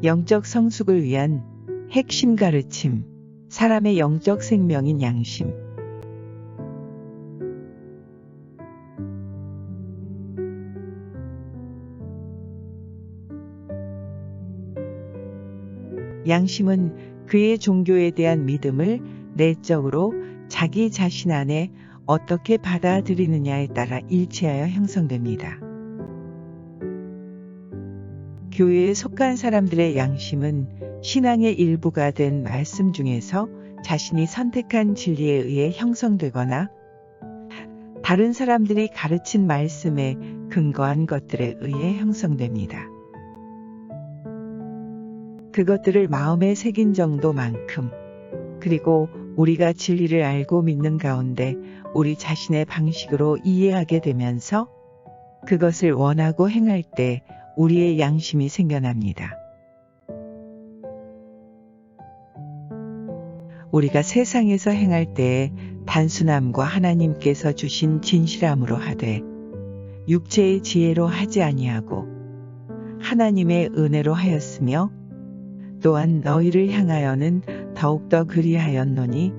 영적 성숙을 위한 핵심 가르침, 사람의 영적 생명인 양심. 양심은 그의 종교에 대한 믿음을 내적으로 자기 자신 안에 어떻게 받아들이느냐에 따라 일치하여 형성됩니다. 교회에 속한 사람들의 양심은 신앙의 일부가 된 말씀 중에서 자신이 선택한 진리에 의해 형성되거나 다른 사람들이 가르친 말씀에 근거한 것들에 의해 형성됩니다. 그것들을 마음에 새긴 정도만큼, 그리고 우리가 진리를 알고 믿는 가운데 우리 자신의 방식으로 이해하게 되면서 그것을 원하고 행할 때 우리의 양심이 생겨납니다. 우리가 세상에서 행할 때에 단순함과 하나님께서 주신 진실함으로 하되 육체의 지혜로 하지 아니하고 하나님의 은혜로 하였으며 또한 너희를 향하여는 더욱더 그리하였노니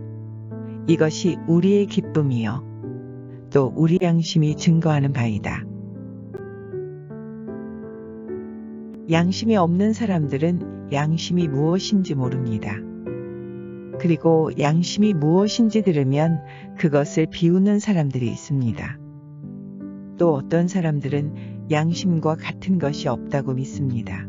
이것이 우리의 기쁨이요 또 우리 양심이 증거하는 바이다. 양심이 없는 사람들은 양심이 무엇인지 모릅니다. 그리고 양심이 무엇인지 들으면 그것을 비웃는 사람들이 있습니다. 또 어떤 사람들은 양심과 같은 것이 없다고 믿습니다.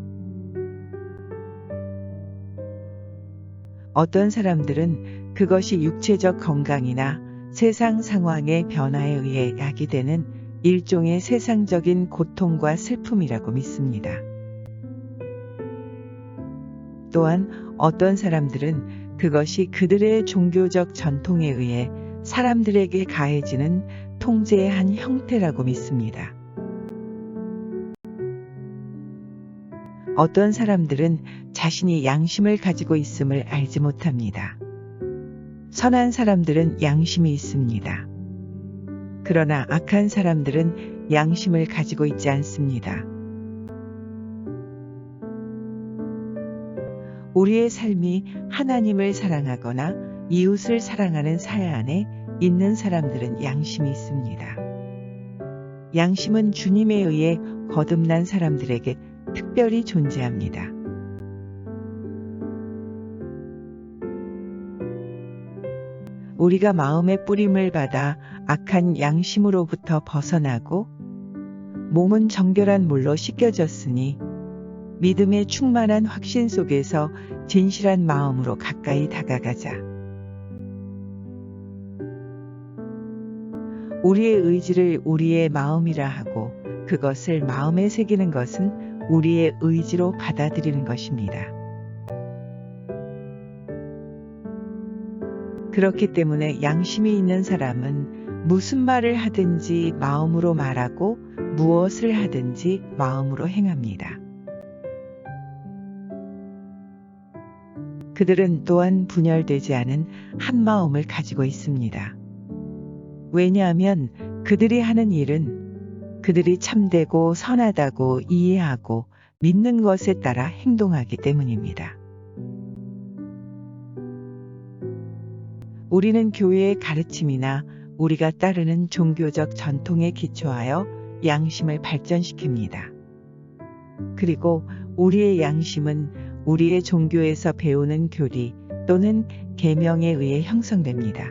어떤 사람들은 그것이 육체적 건강이나 세상 상황의 변화에 의해 야기되는 일종의 세상적인 고통과 슬픔이라고 믿습니다. 또한 어떤 사람들은 그것이 그들의 종교적 전통에 의해 사람들에게 가해지는 통제의 한 형태라고 믿습니다. 어떤 사람들은 자신이 양심을 가지고 있음을 알지 못합니다. 선한 사람들은 양심이 있습니다. 그러나 악한 사람들은 양심을 가지고 있지 않습니다. 우리의 삶이 하나님을 사랑하거나 이웃을 사랑하는 사회 안에 있는 사람들은 양심이 있습니다. 양심은 주님에 의해 거듭난 사람들에게 특별히 존재합니다. 우리가 마음의 뿌림을 받아 악한 양심으로부터 벗어나고 몸은 정결한 물로 씻겨졌으니 믿음의 충만한 확신 속에서 진실한 마음으로 가까이 다가가자. 우리의 의지를 우리의 마음이라 하고 그것을 마음에 새기는 것은 우리의 의지로 받아들이는 것입니다. 그렇기 때문에 양심이 있는 사람은 무슨 말을 하든지 마음으로 말하고 무엇을 하든지 마음으로 행합니다. 그들은 또한 분열되지 않은 한 마음을 가지고 있습니다. 왜냐하면 그들이 하는 일은 그들이 참되고 선하다고 이해하고 믿는 것에 따라 행동하기 때문입니다. 우리는 교회의 가르침이나 우리가 따르는 종교적 전통에 기초하여 양심을 발전시킵니다. 그리고 우리의 양심은 우리의 종교에서 배우는 교리 또는 계명에 의해 형성됩니다.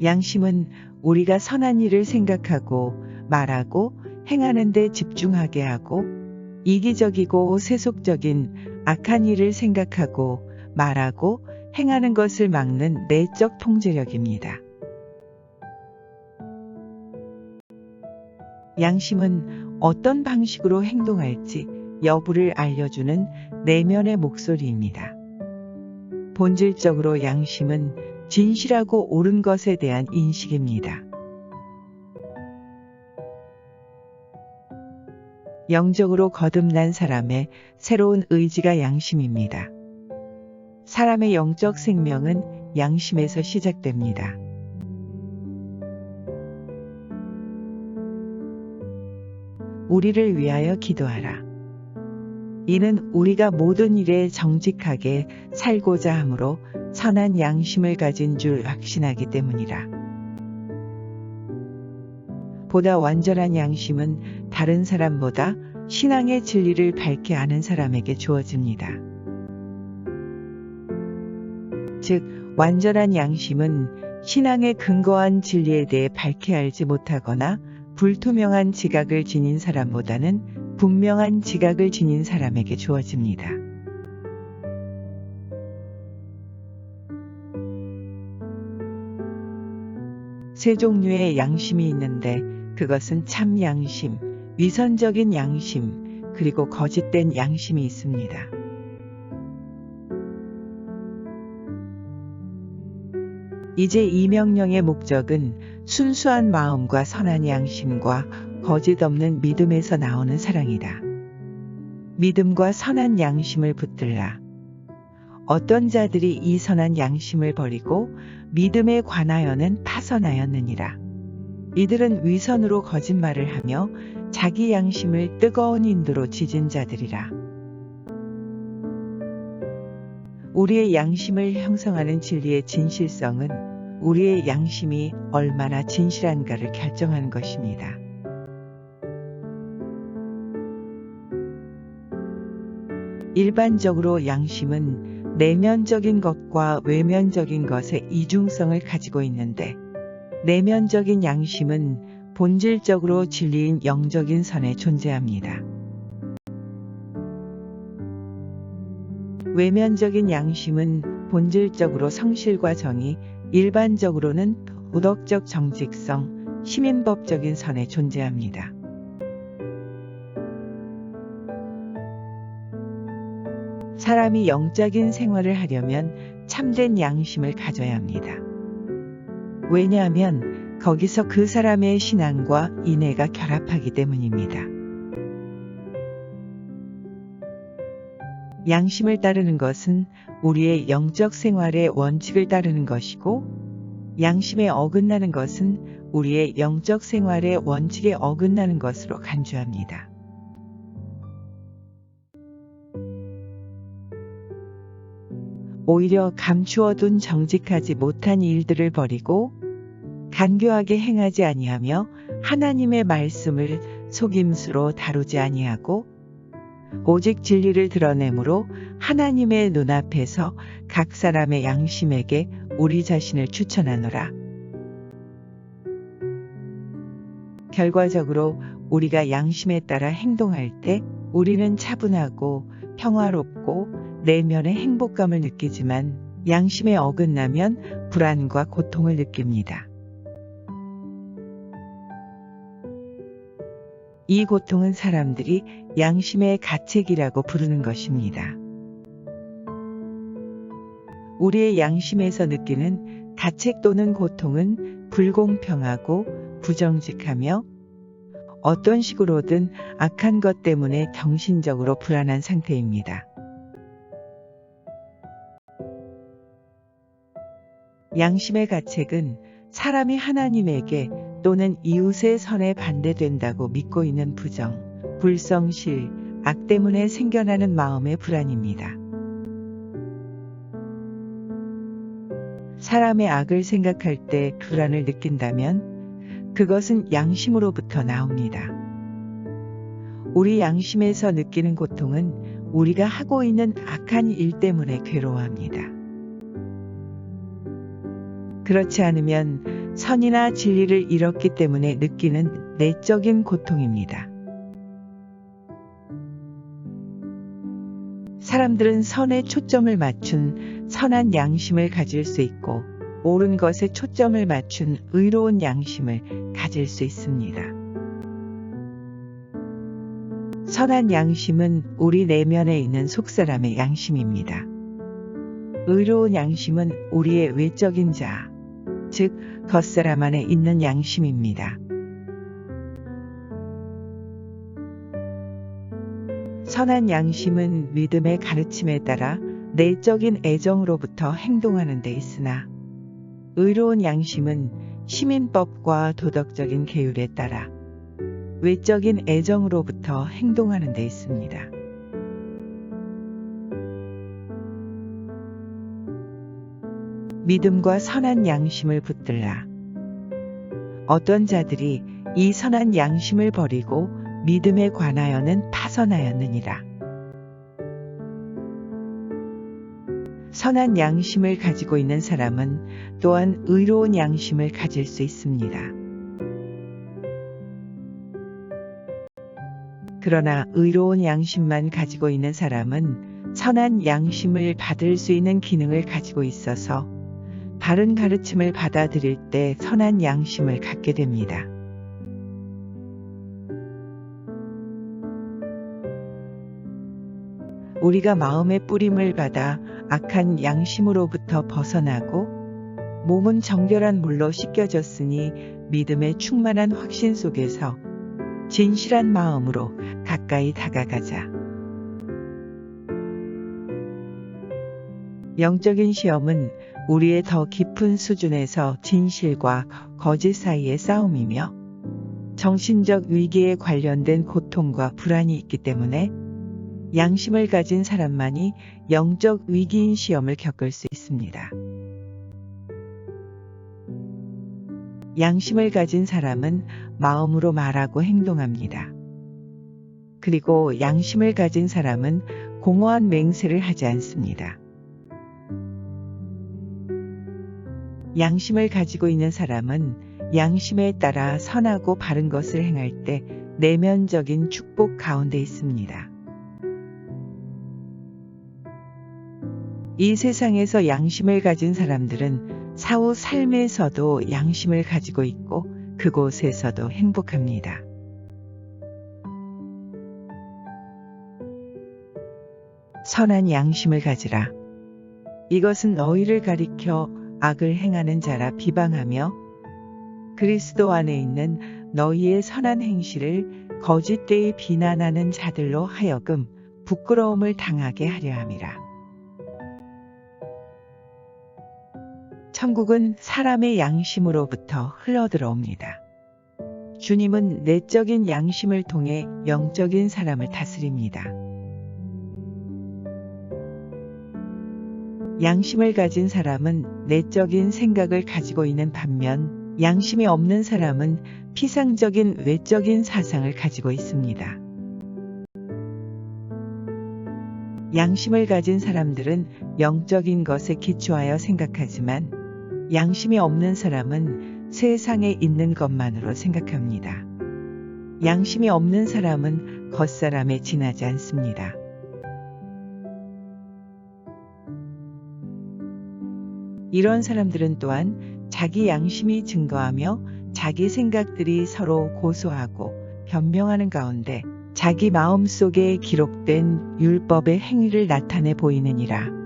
양심은 우리가 선한 일을 생각하고 말하고 행하는 데 집중하게 하고 이기적이고 세속적인 악한 일을 생각하고 말하고 행하는 것을 막는 내적 통제력입니다. 양심은 어떤 방식으로 행동할지 여부를 알려주는 내면의 목소리입니다. 본질적으로 양심은 진실하고 옳은 것에 대한 인식입니다. 영적으로 거듭난 사람의 새로운 의지가 양심입니다. 사람의 영적 생명은 양심에서 시작됩니다. 우리를 위하여 기도하라. 이는 우리가 모든 일에 정직하게 살고자 함으로 선한 양심을 가진 줄 확신하기 때문이라. 보다 완전한 양심은 다른 사람보다 신앙의 진리를 밝게 아는 사람에게 주어집니다. 즉, 완전한 양심은 신앙의 근거한 진리에 대해 밝게 알지 못하거나 불투명한 지각을 지닌 사람보다는 분명한 지각을 지닌 사람에게 주어집니다. 세 종류의 양심이 있는데 그것은 참 양심, 위선적인 양심, 그리고 거짓된 양심이 있습니다. 이제 이 명령의 목적은 순수한 마음과 선한 양심과 거짓 없는 믿음에서 나오는 사랑이다. 믿음과 선한 양심을 붙들라. 어떤 자들이 이 선한 양심을 버리고 믿음에 관하여는 파선하였느니라. 이들은 위선으로 거짓말을 하며 자기 양심을 뜨거운 인도로 지진 자들이라. 우리의 양심을 형성하는 진리의 진실성은 우리의 양심이 얼마나 진실한가를 결정하는 것입니다. 일반적으로 양심은 내면적인 것과 외면적인 것의 이중성을 가지고 있는데, 내면적인 양심은 본질적으로 진리인 영적인 선에 존재합니다. 외면적인 양심은 본질적으로 성실과 정의, 일반적으로는 도덕적 정직성, 시민법적인 선에 존재합니다. 사람이 영적인 생활을 하려면 참된 양심을 가져야 합니다. 왜냐하면 거기서 그 사람의 신앙과 인애가 결합하기 때문입니다. 양심을 따르는 것은 우리의 영적 생활의 원칙을 따르는 것이고, 양심에 어긋나는 것은 우리의 영적 생활의 원칙에 어긋나는 것으로 간주합니다. 오히려 감추어둔 정직하지 못한 일들을 버리고 간교하게 행하지 아니하며 하나님의 말씀을 속임수로 다루지 아니하고 오직 진리를 드러내므로 하나님의 눈앞에서 각 사람의 양심에게 우리 자신을 추천하노라. 결과적으로 우리가 양심에 따라 행동할 때 우리는 차분하고 평화롭고 내면의 행복감을 느끼지만 양심에 어긋나면 불안과 고통을 느낍니다. 이 고통은 사람들이 양심의 가책이라고 부르는 것입니다. 우리의 양심에서 느끼는 가책 또는 고통은 불공평하고 부정직하며 어떤 식으로든 악한 것 때문에 정신적으로 불안한 상태입니다. 양심의 가책은 사람이 하나님에게 또는 이웃의 선에 반대된다고 믿고 있는 부정, 불성실, 악 때문에 생겨나는 마음의 불안입니다. 사람의 악을 생각할 때 불안을 느낀다면 그것은 양심으로부터 나옵니다. 우리 양심에서 느끼는 고통은 우리가 하고 있는 악한 일 때문에 괴로워합니다. 그렇지 않으면 선이나 진리를 잃었기 때문에 느끼는 내적인 고통입니다. 사람들은 선에 초점을 맞춘 선한 양심을 가질 수 있고 옳은 것에 초점을 맞춘 의로운 양심을 가질 수 있습니다. 선한 양심은 우리 내면에 있는 속사람의 양심입니다. 의로운 양심은 우리의 외적인 자, 즉 겉사람 안에 있는 양심입니다. 선한 양심은 믿음의 가르침에 따라 내적인 애정으로부터 행동하는 데 있으나 의로운 양심은 시민법과 도덕적인 계율에 따라 외적인 애정으로부터 행동하는 데 있습니다. 믿음과 선한 양심을 붙들라. 어떤 자들이 이 선한 양심을 버리고 믿음에 관하여는 파선하였느니라. 선한 양심을 가지고 있는 사람은 또한 의로운 양심을 가질 수 있습니다. 그러나 의로운 양심만 가지고 있는 사람은 선한 양심을 받을 수 있는 기능을 가지고 있어서 바른 가르침을 받아들일 때 선한 양심을 갖게 됩니다. 우리가 마음의 뿌림을 받아 악한 양심으로부터 벗어나고 몸은 정결한 물로 씻겨졌으니 믿음의 충만한 확신 속에서 진실한 마음으로 가까이 다가가자. 영적인 시험은 우리의 더 깊은 수준에서 진실과 거짓 사이의 싸움이며 정신적 위기에 관련된 고통과 불안이 있기 때문에 양심을 가진 사람만이 영적 위기인 시험을 겪을 수 있습니다. 양심을 가진 사람은 마음으로 말하고 행동합니다. 그리고 양심을 가진 사람은 공허한 맹세를 하지 않습니다. 양심을 가지고 있는 사람은 양심에 따라 선하고 바른 것을 행할 때 내면적인 축복 가운데 있습니다. 이 세상에서 양심을 가진 사람들은 사후 삶에서도 양심을 가지고 있고 그곳에서도 행복합니다. 선한 양심을 가지라. 이것은 너희를 가리켜 악을 행하는 자라 비방하며 그리스도 안에 있는 너희의 선한 행실을 거짓되이 비난하는 자들로 하여금 부끄러움을 당하게 하려 함이라. 천국은 사람의 양심으로부터 흘러들어옵니다. 주님은 내적인 양심을 통해 영적인 사람을 다스립니다. 양심을 가진 사람은 내적인 생각을 가지고 있는 반면 양심이 없는 사람은 피상적인 외적인 사상을 가지고 있습니다. 양심을 가진 사람들은 영적인 것에 기초하여 생각하지만 양심이 없는 사람은 세상에 있는 것만으로 생각합니다. 양심이 없는 사람은 겉사람에 지나지 않습니다. 이런 사람들은 또한 자기 양심이 증거하며 자기 생각들이 서로 고소하고 변명하는 가운데 자기 마음속에 기록된 율법의 행위를 나타내 보이느니라.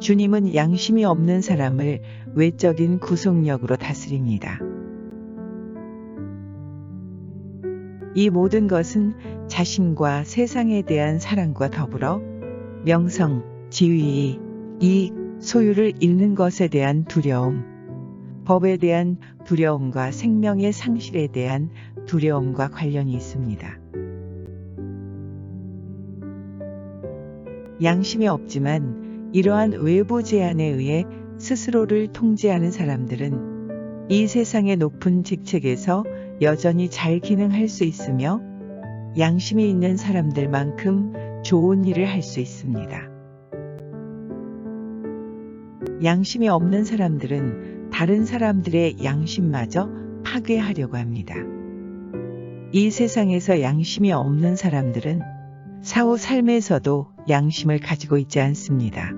주님은 양심이 없는 사람을 외적인 구속력으로 다스립니다. 이 모든 것은 자신과 세상에 대한 사랑과 더불어 명성, 지위, 이익, 소유를 잃는 것에 대한 두려움, 법에 대한 두려움과 생명의 상실에 대한 두려움과 관련이 있습니다. 양심이 없지만 이러한 외부 제한에 의해 스스로를 통제하는 사람들은 이 세상의 높은 직책에서 여전히 잘 기능할 수 있으며 양심이 있는 사람들만큼 좋은 일을 할 수 있습니다. 양심이 없는 사람들은 다른 사람들의 양심마저 파괴하려고 합니다. 이 세상에서 양심이 없는 사람들은 사후 삶에서도 양심을 가지고 있지 않습니다.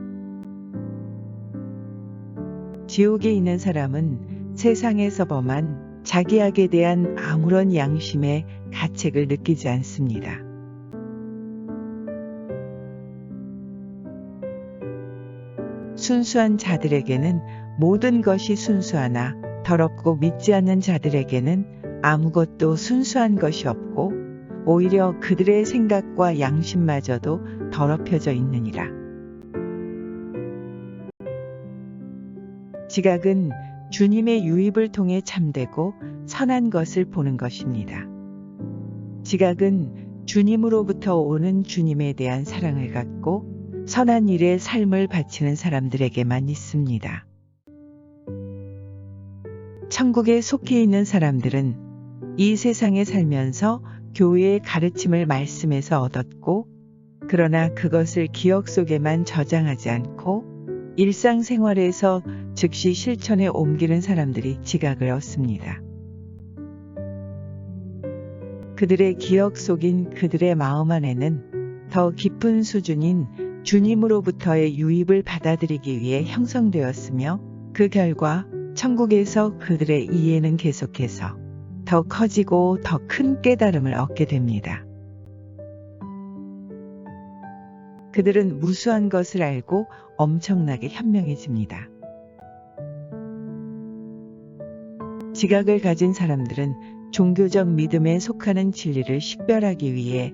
지옥에 있는 사람은 세상에서 범한 자기 악에 대한 아무런 양심의 가책을 느끼지 않습니다. 순수한 자들에게는 모든 것이 순수하나 더럽고 믿지 않는 자들에게는 아무것도 순수한 것이 없고 오히려 그들의 생각과 양심마저도 더럽혀져 있느니라. 지각은 주님의 유입을 통해 참되고 선한 것을 보는 것입니다. 지각은 주님으로부터 오는 주님에 대한 사랑을 갖고 선한 일에 삶을 바치는 사람들에게만 있습니다. 천국에 속해 있는 사람들은 이 세상에 살면서 교회의 가르침을 말씀에서 얻었고, 그러나 그것을 기억 속에만 저장하지 않고 일상생활에서 즉시 실천에 옮기는 사람들이 지각을 얻습니다. 그들의 기억 속인 그들의 마음 안에는 더 깊은 수준인 주님으로부터의 유입을 받아들이기 위해 형성되었으며, 그 결과 천국에서 그들의 이해는 계속해서 더 커지고 더 큰 깨달음을 얻게 됩니다. 그들은 무수한 것을 알고 엄청나게 현명해집니다. 지각을 가진 사람들은 종교적 믿음에 속하는 진리를 식별하기 위해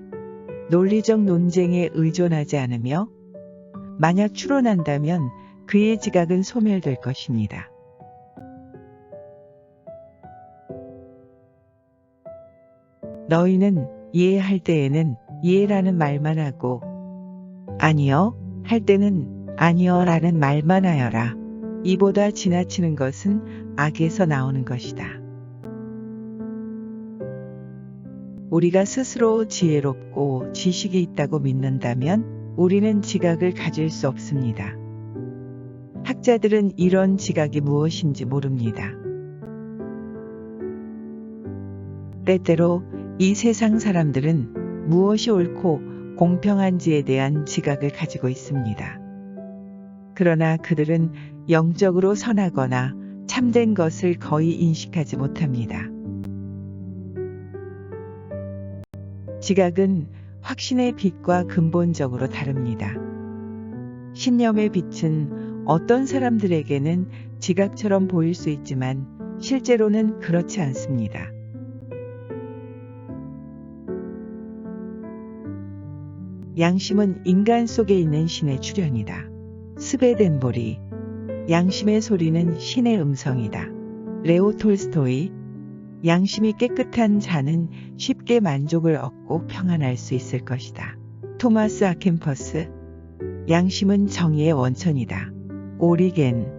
논리적 논쟁에 의존하지 않으며, 만약 추론한다면 그의 지각은 소멸될 것입니다. 너희는 이해할 때에는 이해라는 말만 하고 아니요 할 때는 아니요 라는 말만 하여라. 이보다 지나치는 것은 악에서 나오는 것이다. 우리가 스스로 지혜롭고 지식이 있다고 믿는다면 우리는 지각을 가질 수 없습니다. 학자들은 이런 지각이 무엇인지 모릅니다. 때때로 이 세상 사람들은 무엇이 옳고 공평한지에 대한 지각을 가지고 있습니다. 그러나 그들은 영적으로 선하거나 참된 것을 거의 인식하지 못합니다. 지각은 확신의 빛과 근본적으로 다릅니다. 신념의 빛은 어떤 사람들에게는 지각처럼 보일 수 있지만 실제로는 그렇지 않습니다. 양심은 인간 속에 있는 신의 출현이다. 스베덴보리. 양심의 소리는 신의 음성이다. 레오 톨스토이. 양심이 깨끗한 자는 쉽게 만족을 얻고 평안할 수 있을 것이다. 토마스 아켄퍼스. 양심은 정의의 원천이다. 오리겐.